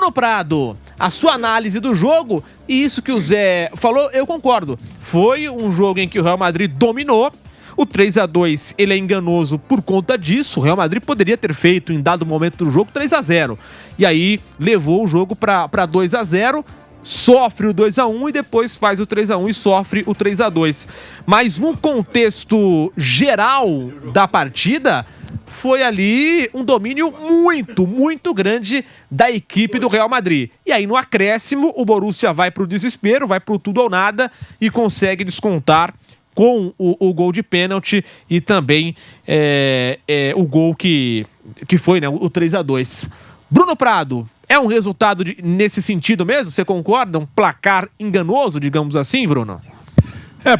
Bruno Prado, a sua análise do jogo e isso que o Zé falou, eu concordo. Foi um jogo em que o Real Madrid dominou. O 3-2 ele é enganoso por conta disso. O Real Madrid poderia ter feito em dado momento do jogo 3-0. E aí levou o jogo para 2-0, sofre o 2-1 e depois faz o 3-1 e sofre o 3-2. Mas no contexto geral da partida, foi ali um domínio muito grande da equipe do Real Madrid. E aí no acréscimo o Borussia vai pro desespero, vai pro tudo ou nada e consegue descontar com o gol de pênalti e também o gol que foi, né, o 3-2. Bruno Prado, é um resultado nesse sentido mesmo? Você concorda? Um placar enganoso, digamos assim, Bruno?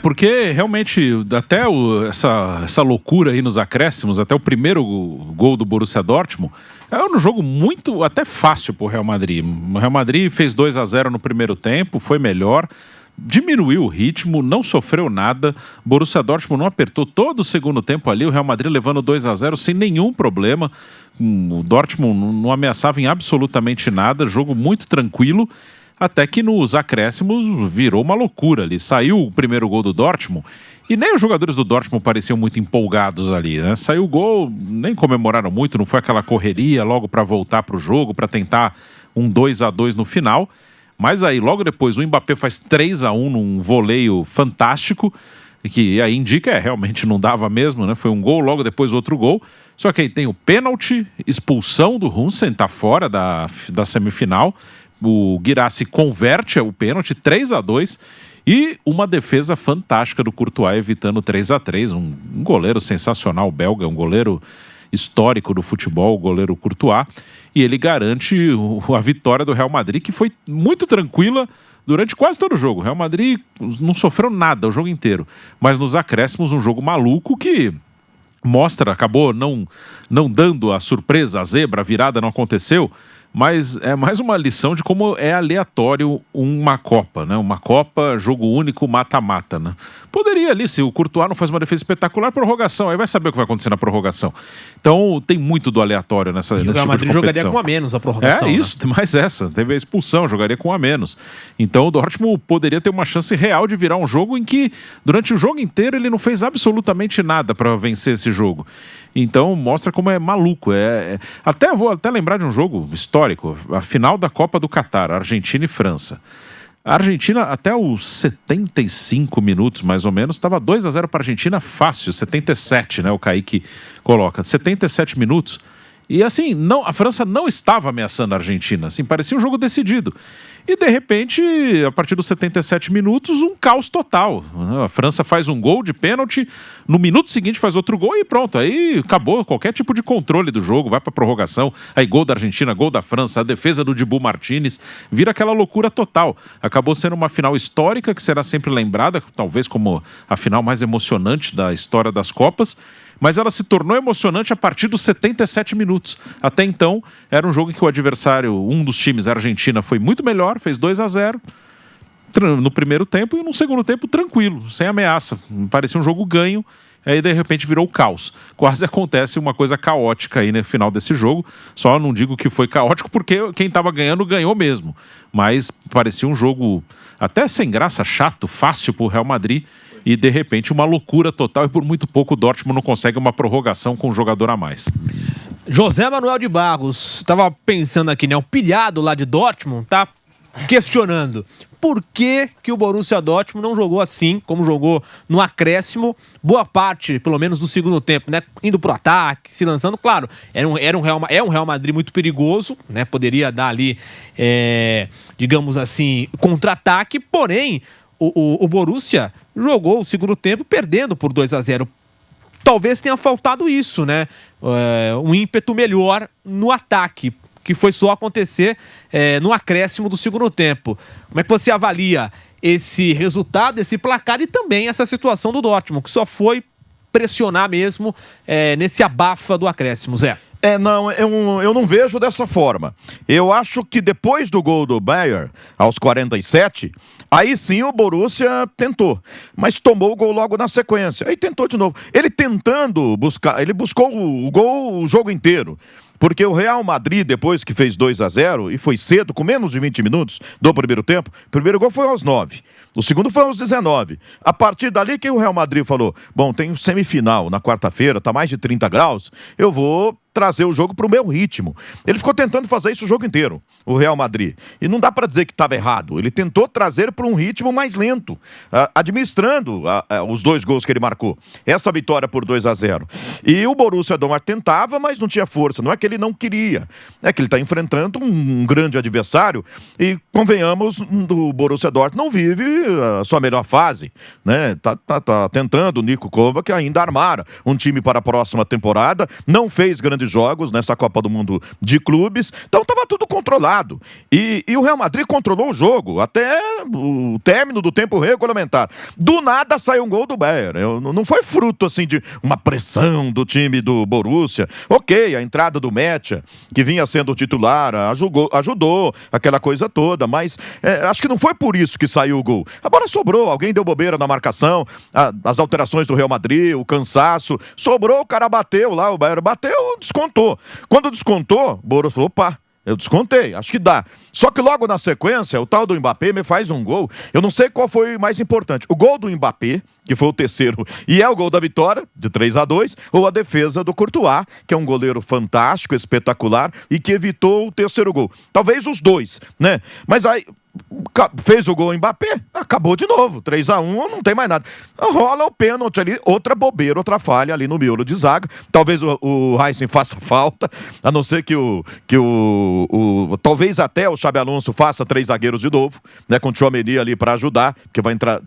Porque realmente até essa loucura aí nos acréscimos, até o primeiro gol do Borussia Dortmund, é um jogo muito, até fácil pro Real Madrid. O Real Madrid fez 2-0 no primeiro tempo, foi melhor, diminuiu o ritmo, não sofreu nada. Borussia Dortmund não apertou todo o segundo tempo ali, o Real Madrid levando 2-0 sem nenhum problema. O Dortmund não ameaçava em absolutamente nada, jogo muito tranquilo, até que nos acréscimos virou uma loucura ali. Saiu o primeiro gol do Dortmund e nem os jogadores do Dortmund pareciam muito empolgados ali, né? Saiu o gol, nem comemoraram muito, não foi aquela correria logo para voltar para o jogo, para tentar um 2-2 no final. Mas aí, logo depois, o Mbappé faz 3-1 num voleio fantástico, que aí indica, realmente não dava mesmo, né? Foi um gol, logo depois outro gol. Só que aí tem o pênalti, expulsão do Huijsen, tá fora da semifinal. O Guirassy converte o pênalti, 3-2. E uma defesa fantástica do Courtois, evitando 3-3. Um goleiro sensacional belga, um goleiro histórico do futebol, o goleiro Courtois. E ele garante a vitória do Real Madrid, que foi muito tranquila durante quase todo o jogo. O Real Madrid não sofreu nada o jogo inteiro. Mas nos acréscimos, um jogo maluco que mostra, acabou não dando a surpresa, a zebra, a virada não aconteceu. Mas é mais uma lição de como é aleatório uma Copa, né? Uma Copa, jogo único, mata-mata, né? Poderia ali, se o Courtois não faz uma defesa espetacular, prorrogação, aí vai saber o que vai acontecer na prorrogação. Então tem muito do aleatório nesse tipo de competição. O Real Madrid jogaria com um a menos a prorrogação. Né? Mais essa, teve a expulsão, jogaria com um a menos. Então o Dortmund poderia ter uma chance real de virar um jogo em que, durante o jogo inteiro, ele não fez absolutamente nada para vencer esse jogo. Então mostra como é maluco. Vou lembrar de um jogo histórico, a final da Copa do Catar, Argentina e França. A Argentina, até os 75 minutos, mais ou menos, estava 2-0 para a Argentina fácil, 77, né? O Kaique coloca. 77 minutos. E assim, a França não estava ameaçando a Argentina, assim, parecia um jogo decidido. E de repente, a partir dos 77 minutos, um caos total. A França faz um gol de pênalti, no minuto seguinte faz outro gol e pronto. Aí acabou qualquer tipo de controle do jogo, vai para prorrogação. Aí gol da Argentina, gol da França, a defesa do Dibu Martínez, vira aquela loucura total. Acabou sendo uma final histórica que será sempre lembrada, talvez como a final mais emocionante da história das Copas. Mas ela se tornou emocionante a partir dos 77 minutos. Até então, era um jogo em que o adversário, um dos times, a Argentina, foi muito melhor, fez 2-0 no primeiro tempo e no segundo tempo tranquilo, sem ameaça. Parecia um jogo ganho, aí de repente virou caos. Quase acontece uma coisa caótica aí no final desse jogo. Só não digo que foi caótico porque quem estava ganhando ganhou mesmo. Mas parecia um jogo até sem graça, chato, fácil para o Real Madrid. E de repente uma loucura total e por muito pouco o Dortmund não consegue uma prorrogação com um jogador a mais. José Manuel de Barros, estava pensando aqui, né? O pilhado lá de Dortmund tá questionando por que o Borussia Dortmund não jogou assim, como jogou no acréscimo, boa parte, pelo menos do segundo tempo, né? Indo pro ataque, se lançando, claro, é um Real Madrid muito perigoso, né? Poderia dar ali, digamos assim, contra-ataque, porém, o Borussia jogou o segundo tempo perdendo por 2-0. Talvez tenha faltado isso, né? Um ímpeto melhor no ataque, que foi só acontecer no acréscimo do segundo tempo. Como é que você avalia esse resultado, esse placar e também essa situação do Dortmund, que só foi pressionar mesmo nesse abafa do acréscimo, Zé? Eu não vejo dessa forma. Eu acho que depois do gol do Bayer, aos 47, aí sim o Borussia tentou, mas tomou o gol logo na sequência. Aí tentou de novo. Ele tentando buscar, ele buscou o gol o jogo inteiro. Porque o Real Madrid, depois que fez 2-0 e foi cedo, com menos de 20 minutos do primeiro tempo, o primeiro gol foi aos 9. O segundo foi aos 19. A partir dali que o Real Madrid falou, bom, tem semifinal na quarta-feira, tá mais de 30 graus, eu vou trazer o jogo para o meu ritmo. Ele ficou tentando fazer isso o jogo inteiro, o Real Madrid. E não dá para dizer que estava errado. Ele tentou trazer para um ritmo mais lento, administrando os 2 gols que ele marcou. Essa vitória por 2-0. E o Borussia Dortmund tentava, mas não tinha força. Não é que ele não queria. É que ele está enfrentando um grande adversário e, convenhamos, o Borussia Dortmund não vive a sua melhor fase, né? Tá tentando o Niko Kovac ainda armar um time para a próxima temporada. Não fez grandes jogos nessa Copa do Mundo de clubes, então estava tudo controlado. E o Real Madrid controlou o jogo até o término do tempo regulamentar. Do nada saiu um gol do Bayern. Não foi fruto assim de uma pressão do time do Borussia. Ok, a entrada do Mecha, que vinha sendo titular, ajudou aquela coisa toda, mas acho que não foi por isso que saiu o gol. A bola sobrou, alguém deu bobeira na marcação, as alterações do Real Madrid, o cansaço, sobrou, o cara bateu lá, o Bayern bateu, descontou. Quando descontou, o Borussia falou, opa, eu descontei, acho que dá. Só que logo na sequência, o tal do Mbappé me faz um gol. Eu não sei qual foi mais importante. O gol do Mbappé, que foi o terceiro, e é o gol da vitória, de 3-2, ou a defesa do Courtois, que é um goleiro fantástico, espetacular, e que evitou o terceiro gol. Talvez os dois, né? Mas aí fez o gol Mbappé, acabou de novo, 3-1, não tem mais nada. Rola o pênalti ali, outra bobeira, outra falha ali no miolo de zaga. Talvez o Heisen faça falta, a não ser que talvez até o Xabi Alonso faça 3 zagueiros de novo, né, com o Tchouaméni ali para ajudar, porque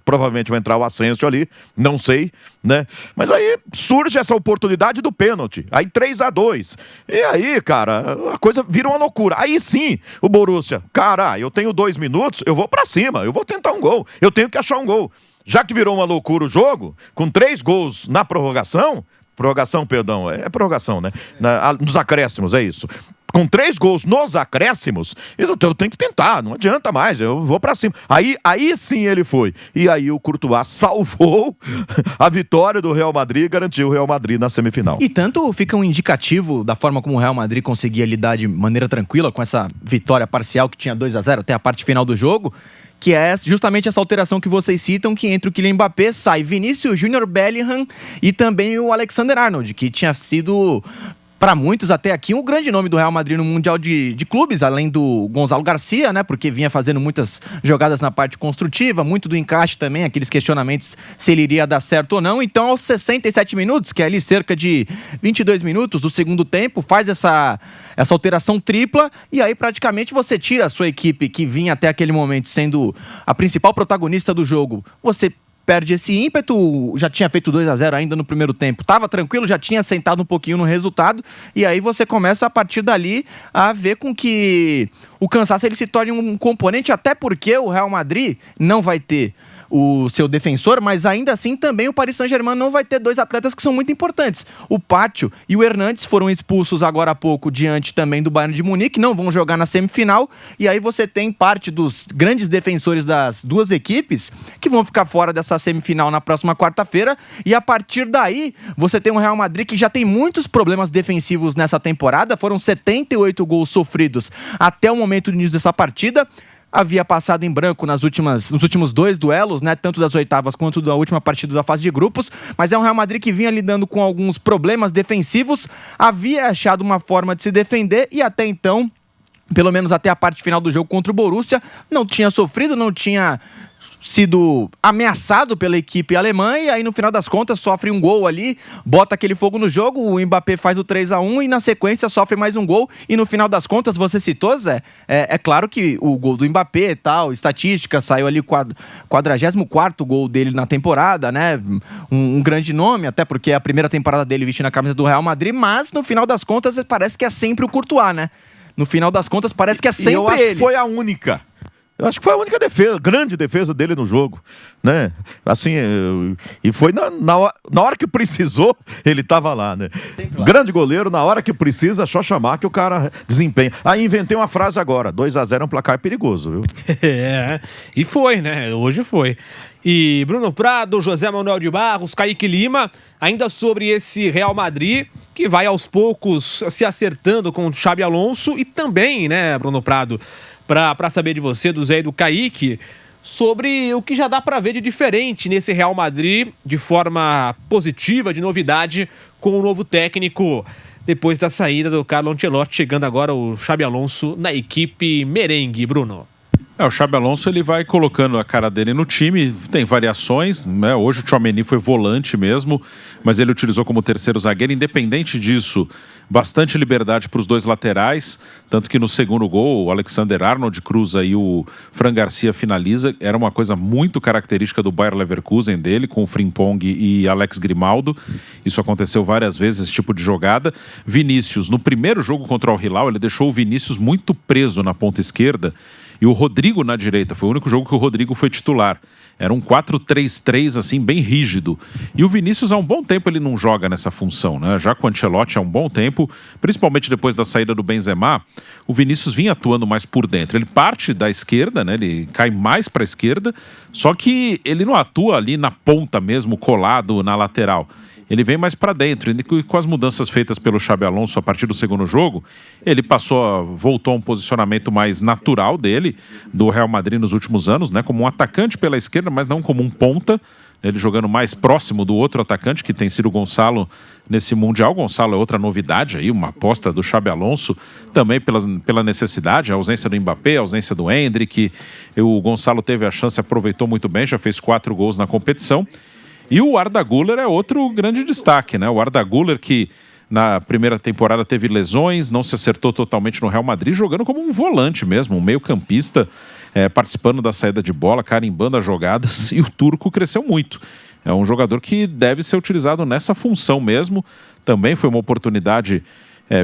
provavelmente vai entrar o Asensio ali, não sei, né? Mas aí surge essa oportunidade do pênalti, aí 3-2. E aí, cara, a coisa vira uma loucura. Aí sim, o Borussia, cara, eu tenho 2 minutos, eu vou pra cima, eu vou tentar um gol, eu tenho que achar um gol. Já que virou uma loucura o jogo, com 3 gols na prorrogação, é prorrogação, né? Nos acréscimos, é isso. Com 3 gols nos acréscimos, eu tenho que tentar, não adianta mais, eu vou pra cima. Aí sim ele foi. E aí o Courtois salvou a vitória do Real Madrid e garantiu o Real Madrid na semifinal. E tanto fica um indicativo da forma como o Real Madrid conseguia lidar de maneira tranquila com essa vitória parcial que tinha 2-0 até a parte final do jogo, que é justamente essa alteração que vocês citam, que entre o Kylian Mbappé sai Vinícius Júnior, Bellingham e também o Alexander-Arnold, que tinha sido, para muitos até aqui, um grande nome do Real Madrid no Mundial de Clubes, além do Gonzalo Garcia, né? Porque vinha fazendo muitas jogadas na parte construtiva, muito do encaixe também, aqueles questionamentos se ele iria dar certo ou não. Então, aos 67 minutos, que é ali cerca de 22 minutos do segundo tempo, faz essa alteração tripla, e aí praticamente você tira a sua equipe, que vinha até aquele momento sendo a principal protagonista do jogo, você perde esse ímpeto, já tinha feito 2-0 ainda no primeiro tempo, estava tranquilo, já tinha sentado um pouquinho no resultado, e aí você começa a partir dali a ver com que o cansaço ele se torne um componente, até porque o Real Madrid não vai ter o seu defensor, mas ainda assim também o Paris Saint-Germain não vai ter 2 atletas que são muito importantes. O Pátio e o Hernandes foram expulsos agora há pouco diante também do Bayern de Munique, não vão jogar na semifinal, e aí você tem parte dos grandes defensores das duas equipes que vão ficar fora dessa semifinal na próxima quarta-feira, e a partir daí você tem um Real Madrid que já tem muitos problemas defensivos nessa temporada, foram 78 gols sofridos até o momento do início dessa partida. Havia passado em branco nos últimos 2 duelos, né, tanto das oitavas quanto da última partida da fase de grupos, mas é um Real Madrid que vinha lidando com alguns problemas defensivos, havia achado uma forma de se defender e até então, pelo menos até a parte final do jogo contra o Borussia, não tinha sofrido, não tinha sido ameaçado pela equipe alemã, e aí no final das contas sofre um gol ali, bota aquele fogo no jogo, o Mbappé faz o 3-1 e na sequência sofre mais um gol, e no final das contas, você citou, Zé, é claro que o gol do Mbappé e tal, estatística, saiu ali o 44º gol dele na temporada, né, um grande nome, até porque é a primeira temporada dele vestindo a camisa do Real Madrid, mas no final das contas parece que é sempre o Courtois, né? No final das contas parece que é sempre eu acho ele. Que foi a única. Eu acho que foi a única defesa, grande defesa dele no jogo, né? Assim, e foi na hora que precisou, ele estava lá, né? Grande goleiro, na hora que precisa, só chamar que o cara desempenha. Aí inventei uma frase agora, 2-0 é um placar perigoso, viu? E foi, né? Hoje foi. E Bruno Prado, José Manuel de Barros, Kaique Lima, ainda sobre esse Real Madrid, que vai aos poucos se acertando com o Xabi Alonso, e também, né, Bruno Prado, para saber de você, do Zé e do Kaique, sobre o que já dá para ver de diferente nesse Real Madrid, de forma positiva, de novidade, com o novo técnico, depois da saída do Carlo Ancelotti, chegando agora o Xabi Alonso na equipe merengue, Bruno. O Xabi Alonso ele vai colocando a cara dele no time, tem variações, né? Hoje o Tchouaméni foi volante mesmo, mas ele utilizou como terceiro zagueiro. Independente disso, bastante liberdade para os dois laterais, tanto que no segundo gol o Alexander-Arnold cruza e o Fran Garcia finaliza. Era uma coisa muito característica do Bayer Leverkusen dele, com o Frimpong e Alex Grimaldo. Isso aconteceu várias vezes, esse tipo de jogada. Vinícius, no primeiro jogo contra o Hilal, ele deixou o Vinícius muito preso na ponta esquerda, e o Rodrigo na direita. Foi o único jogo que o Rodrigo foi titular. Era um 4-3-3, assim, bem rígido. E o Vinícius, há um bom tempo, ele não joga nessa função, né? Já com o Ancelotti, há um bom tempo, principalmente depois da saída do Benzema, o Vinícius vinha atuando mais por dentro. Ele parte da esquerda, né? Ele cai mais para a esquerda, só que ele não atua ali na ponta mesmo, colado na lateral. Ele vem mais para dentro, e com as mudanças feitas pelo Xabi Alonso a partir do segundo jogo, ele voltou a um posicionamento mais natural dele, do Real Madrid nos últimos anos, né, como um atacante pela esquerda, mas não como um ponta, ele jogando mais próximo do outro atacante, que tem sido o Gonçalo nesse Mundial. O Gonçalo é outra novidade aí, uma aposta do Xabi Alonso, também pela necessidade, a ausência do Mbappé, a ausência do Endrick. O Gonçalo teve a chance, aproveitou muito bem, já fez 4 gols na competição. E o Arda Güler é outro grande destaque, né? O Arda Güler, que na primeira temporada teve lesões, não se acertou totalmente no Real Madrid, jogando como um volante mesmo, um meio-campista, participando da saída de bola, carimbando as jogadas, e o turco cresceu muito. É um jogador que deve ser utilizado nessa função mesmo. Também foi uma oportunidade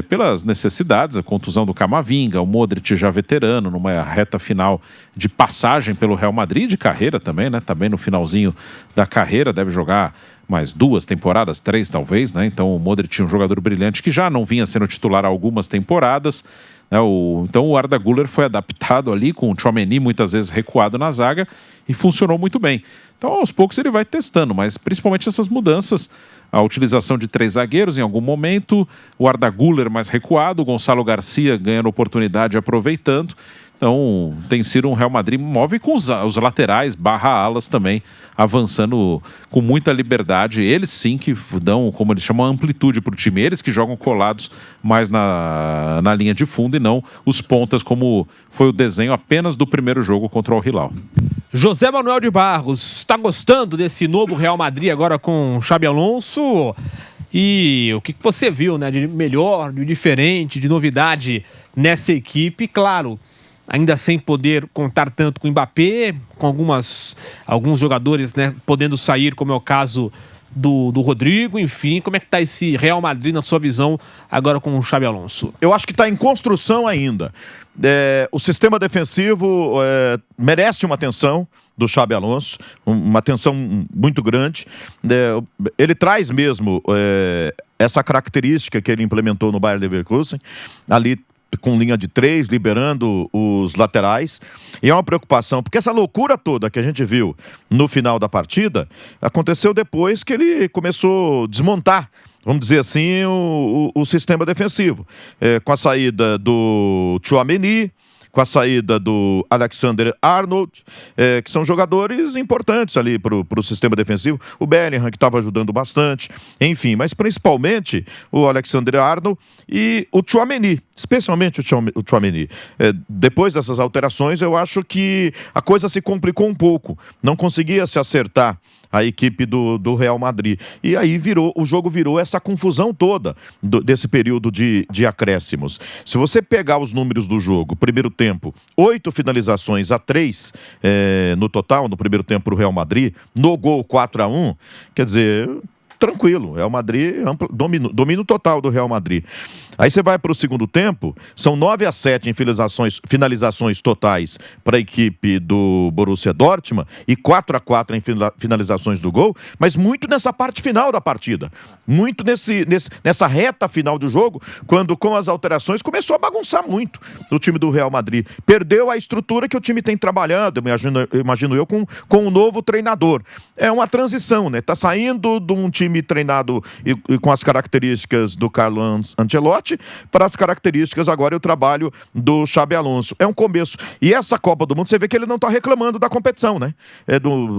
pelas necessidades, a contusão do Camavinga, o Modric já veterano, numa reta final de passagem pelo Real Madrid, de carreira também, né? Também no finalzinho da carreira, deve jogar mais 2 temporadas, 3 talvez, né? Então o Modric é um jogador brilhante que já não vinha sendo titular há algumas temporadas, né? Então o Arda Güler foi adaptado ali com o Tchouaméni muitas vezes recuado na zaga e funcionou muito bem. Então aos poucos ele vai testando, mas principalmente essas mudanças, a utilização de 3 zagueiros em algum momento, o Arda Güler mais recuado, o Gonçalo Garcia ganhando oportunidade e aproveitando. Então tem sido um Real Madrid móvel, com os laterais /alas também avançando com muita liberdade. Eles sim que dão, como eles chamam, amplitude para o time. Eles que jogam colados mais na linha de fundo e não os pontas, como foi o desenho apenas do primeiro jogo contra o Hilal. José Manuel de Barros, está gostando desse novo Real Madrid agora com o Xabi Alonso? E o que você viu, né, de melhor, de diferente, de novidade nessa equipe? Claro, ainda sem poder contar tanto com o Mbappé, com alguns jogadores, né, podendo sair, como é o caso do Rodrigo. Enfim, como é que está esse Real Madrid na sua visão agora com o Xabi Alonso? Eu acho que está em construção ainda. O sistema defensivo merece uma atenção do Xabi Alonso, uma atenção muito grande. Ele traz mesmo essa característica que ele implementou no Bayer Leverkusen, ali com linha de 3, liberando os laterais. E é uma preocupação, porque essa loucura toda que a gente viu no final da partida aconteceu depois que ele começou a desmontar, vamos dizer assim, o sistema defensivo. Com a saída do Tchouaméni, com a saída do Alexander-Arnold, que são jogadores importantes ali para o sistema defensivo. O Bellingham, que estava ajudando bastante. Enfim, mas principalmente o Alexander-Arnold e o Tchouaméni, especialmente o Tchouaméni. Depois dessas alterações, eu acho que a coisa se complicou um pouco. Não conseguia se acertar a equipe do Real Madrid. E aí o jogo virou essa confusão toda desse período de acréscimos. Se você pegar os números do jogo, primeiro tempo, 8 finalizações a 3 no total, no primeiro tempo para o Real Madrid, no gol 4-1, quer dizer, tranquilo, Real Madrid, domínio total do Real Madrid. Aí você vai para o segundo tempo, são 9-7 em finalizações totais para a equipe do Borussia Dortmund e 4-4 em finalizações do gol, mas muito nessa parte final da partida, muito nessa reta final do jogo, quando com as alterações começou a bagunçar muito o time do Real Madrid. Perdeu a estrutura que o time tem trabalhando, imagino eu, com um novo treinador. É uma transição, né? Tá saindo de um time treinado e com as características do Carlo Ancelotti para as características agora e o trabalho do Xabi Alonso. É um começo. E essa Copa do Mundo, você vê que ele não tá reclamando da competição, né?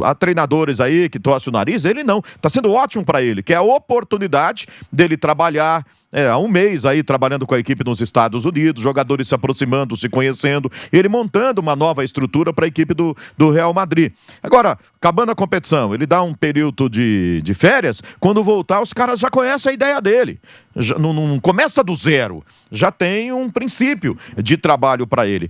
Há treinadores aí que torcem o nariz, ele não. Tá sendo ótimo para ele, que é a oportunidade dele trabalhar há um mês aí trabalhando com a equipe nos Estados Unidos, jogadores se aproximando, se conhecendo, ele montando uma nova estrutura para a equipe do Real Madrid. Agora, acabando a competição, ele dá um período de férias, quando voltar os caras já conhecem a ideia dele. Já, não começa do zero, já tem um princípio de trabalho para ele.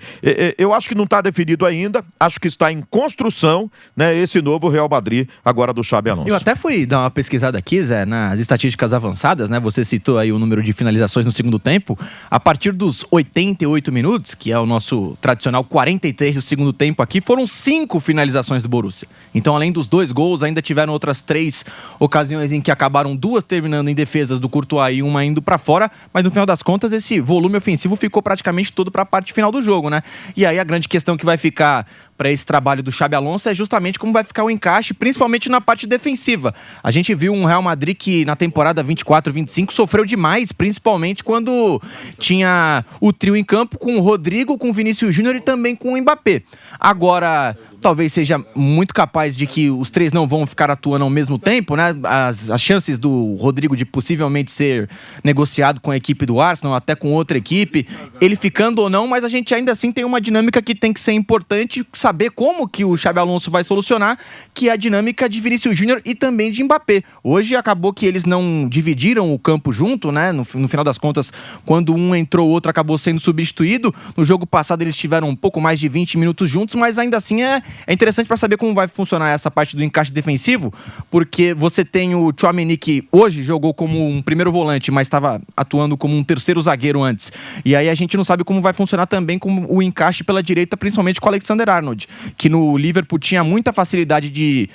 Eu acho que não está definido ainda, acho que está em construção, né, esse novo Real Madrid agora do Xabi Alonso. Eu até fui dar uma pesquisada aqui, Zé, nas estatísticas avançadas, né? Você citou aí o número de finalizações no segundo tempo. A partir dos 88 minutos, que é o nosso tradicional 43 do segundo tempo aqui, foram 5 finalizações do Borussia. Então, além dos 2 gols, ainda tiveram outras 3 ocasiões em que acabaram 2 terminando em defesas do Courtois e uma indo para fora, mas no final das contas esse volume ofensivo ficou praticamente todo para a parte final do jogo, né? E aí a grande questão que vai ficar para esse trabalho do Xabi Alonso é justamente como vai ficar o encaixe, principalmente na parte defensiva. A gente viu um Real Madrid que na temporada 24-25 sofreu demais, principalmente quando tinha o trio em campo com o Rodrigo, com o Vinícius Júnior e também com o Mbappé. Agora, talvez seja muito capaz de que os 3 não vão ficar atuando ao mesmo tempo, né? As chances do Rodrigo de possivelmente ser negociado com a equipe do Arsenal, até com outra equipe, ele ficando ou não, mas a gente ainda assim tem uma dinâmica que tem que ser importante, saber como que o Xabi Alonso vai solucionar, que é a dinâmica de Vinícius Júnior e também de Mbappé. Hoje acabou que eles não dividiram o campo junto, né? No final das contas, quando um entrou, o outro acabou sendo substituído. No jogo passado eles tiveram um pouco mais de 20 minutos juntos, mas ainda assim é interessante para saber como vai funcionar essa parte do encaixe defensivo, porque você tem o Tchouaméni, que hoje jogou como um primeiro volante, mas estava atuando como um terceiro zagueiro antes. E aí a gente não sabe como vai funcionar também com o encaixe pela direita, principalmente com o Alexander-Arnold, que no Liverpool tinha muita facilidade de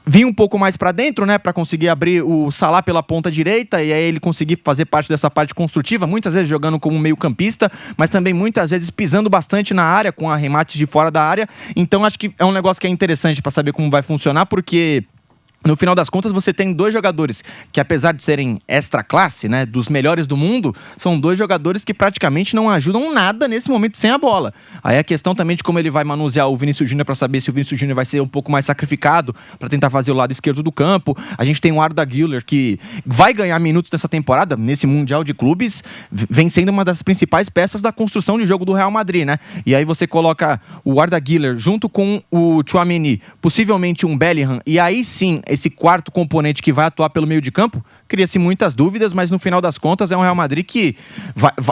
vir um pouco mais para dentro, né, para conseguir abrir o Salah pela ponta direita e aí ele conseguir fazer parte dessa parte construtiva, muitas vezes jogando como meio-campista, mas também muitas vezes pisando bastante na área, com arremates de fora da área. Então acho que é um negócio que é interessante para saber como vai funcionar, porque no final das contas, você tem 2 jogadores que, apesar de serem extra classe, né, dos melhores do mundo, são 2 jogadores que praticamente não ajudam nada nesse momento sem a bola. Aí a questão também de como ele vai manusear o Vinícius Júnior para saber se o Vinícius Júnior vai ser um pouco mais sacrificado para tentar fazer o lado esquerdo do campo. A gente tem o Arda Güler, que vai ganhar minutos nessa temporada, nesse Mundial de Clubes, vem sendo uma das principais peças da construção de jogo do Real Madrid, né? E aí você coloca o Arda Güler junto com o Tchouaméni, possivelmente um Bellingham, e aí sim esse quarto componente que vai atuar pelo meio de campo, cria-se muitas dúvidas, mas no final das contas é um Real Madrid que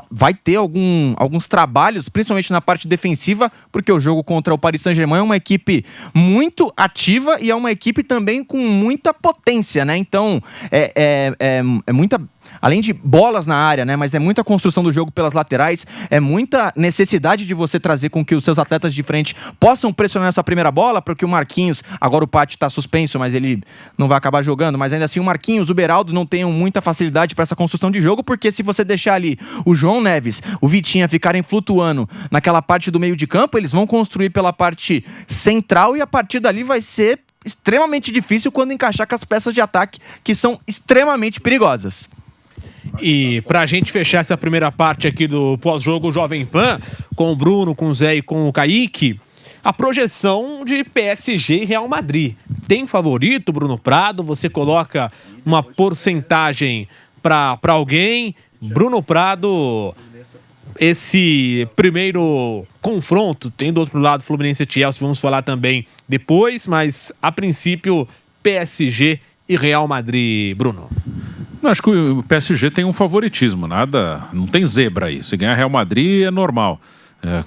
vai ter alguns trabalhos, principalmente na parte defensiva, porque o jogo contra o Paris Saint-Germain é uma equipe muito ativa e é uma equipe também com muita potência, né? Então, é muita... Além de bolas na área, né? Mas é muita construção do jogo pelas laterais, é muita necessidade de você trazer com que os seus atletas de frente possam pressionar essa primeira bola, porque o Marquinhos, agora o Pátio está suspenso, mas ele não vai acabar jogando, mas ainda assim o Marquinhos, o Beraldo não tenham muita facilidade para essa construção de jogo, porque se você deixar ali o João Neves, o Vitinha ficarem flutuando naquela parte do meio de campo, eles vão construir pela parte central e a partir dali vai ser extremamente difícil quando encaixar com as peças de ataque que são extremamente perigosas. E pra gente fechar essa primeira parte aqui do pós-jogo Jovem Pan, com o Bruno, com o Zé e com o Kaique, a projeção de PSG e Real Madrid. Tem favorito, Bruno Prado? Você coloca uma porcentagem pra alguém? Bruno Prado, esse primeiro confronto, tem do outro lado Fluminense e Chelsea, vamos falar também depois, mas a princípio PSG e Real Madrid, Bruno. Eu acho que o PSG tem um favoritismo, não tem zebra aí. Se ganhar Real Madrid é normal.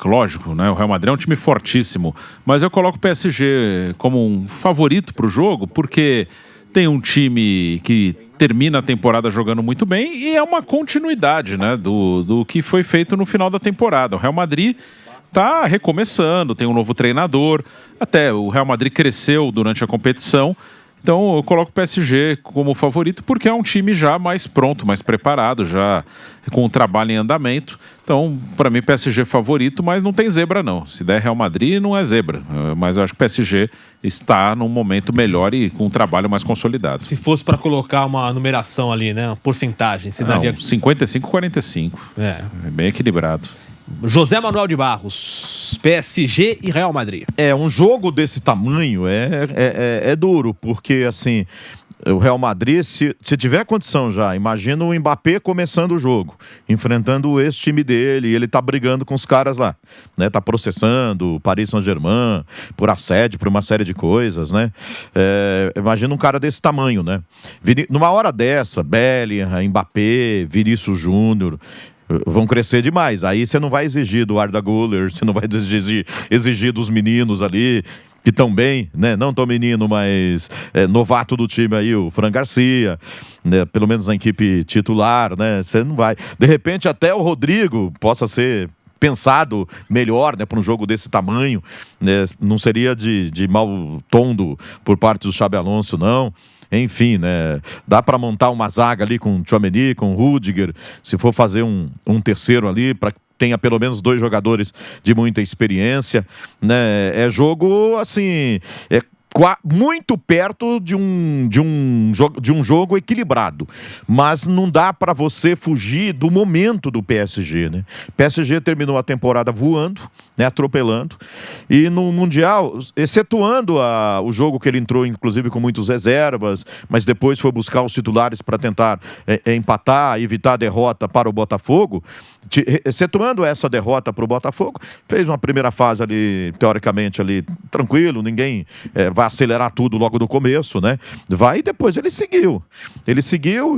Lógico, né? O Real Madrid é um time fortíssimo, mas eu coloco o PSG como um favorito para o jogo, porque tem um time que termina a temporada jogando muito bem e é uma continuidade, né, do que foi feito no final da temporada. O Real Madrid está recomeçando, tem um novo treinador, até o Real Madrid cresceu durante a competição. Então eu coloco o PSG como favorito porque é um time já mais pronto, mais preparado, já com o trabalho em andamento. Então, para mim, PSG é favorito, mas não tem zebra não. Se der Real Madrid, não é zebra. Mas eu acho que o PSG está num momento melhor e com um trabalho mais consolidado. Se fosse para colocar uma numeração ali, né? Uma porcentagem, se daria... 55-45. É bem equilibrado. José Manuel de Barros, PSG e Real Madrid. Um jogo desse tamanho é duro, porque assim, o Real Madrid, se tiver condição já, imagina o Mbappé começando o jogo, enfrentando o ex-time dele, e ele tá brigando com os caras lá, né? Tá processando o Paris Saint-Germain por assédio, por uma série de coisas, né? Imagina um cara desse tamanho, né? Numa hora dessa, Bellingham, Mbappé, Vinícius Júnior... vão crescer demais. Aí você não vai exigir do Arda Güler, você não vai exigir dos meninos ali, que estão bem, né? Não tão menino, mas novato do time aí, o Fran Garcia, né? Pelo menos na equipe titular, né? Você não vai. De repente, até o Rodrigo possa ser pensado melhor, né, para um jogo desse tamanho, né? Não seria de mau tom por parte do Xabi Alonso, não. Enfim, né? Dá para montar uma zaga ali com o Tchouaméni, com o Rüdiger, se for fazer um terceiro ali, para que tenha pelo menos 2 jogadores de muita experiência, né? É jogo, assim, muito perto de um jogo equilibrado, mas não dá para você fugir do momento do PSG, né? O PSG terminou a temporada voando, né, atropelando, e no Mundial, excetuando o jogo que ele entrou inclusive com muitas reservas, mas depois foi buscar os titulares para tentar empatar, evitar a derrota para o Botafogo, excetuando essa derrota para o Botafogo, fez uma primeira fase ali, teoricamente ali, tranquilo, ninguém vai acelerar tudo logo no começo, né? E depois ele seguiu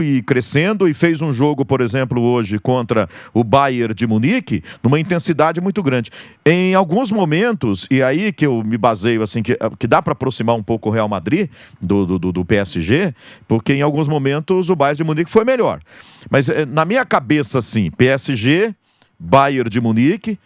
e crescendo, e fez um jogo, por exemplo, hoje contra o Bayern de Munique, numa intensidade muito grande. Em alguns momentos, e aí que eu me baseio, assim, que dá para aproximar um pouco o Real Madrid do PSG, porque em alguns momentos o Bayern de Munique foi melhor. Mas na minha cabeça, assim, PSG, Bayern de Munique,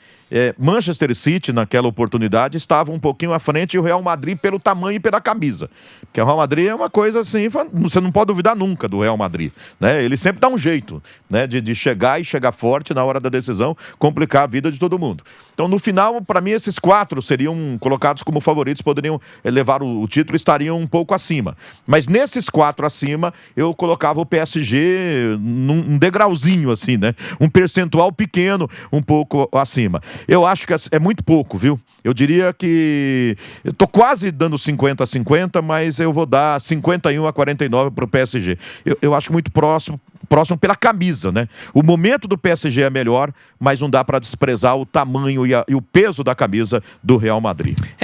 Manchester City, naquela oportunidade, estava um pouquinho à frente, e o Real Madrid pelo tamanho e pela camisa. Porque o Real Madrid é uma coisa assim, você não pode duvidar nunca do Real Madrid, né? Ele sempre dá um jeito, né, de chegar forte na hora da decisão, complicar a vida de todo mundo. Então, no final, para mim, esses 4 seriam colocados como favoritos, poderiam levar o título e estariam um pouco acima. Mas nesses 4 acima, eu colocava o PSG num degrauzinho, assim, né? Um percentual pequeno, um pouco acima. Eu acho que é muito pouco, viu? Eu diria que... eu tô quase dando 50-50, mas eu vou dar 51-49 para o PSG. Eu acho muito próximo pela camisa, né? O momento do PSG é melhor, mas não dá para desprezar o tamanho e o peso da camisa do Real Madrid.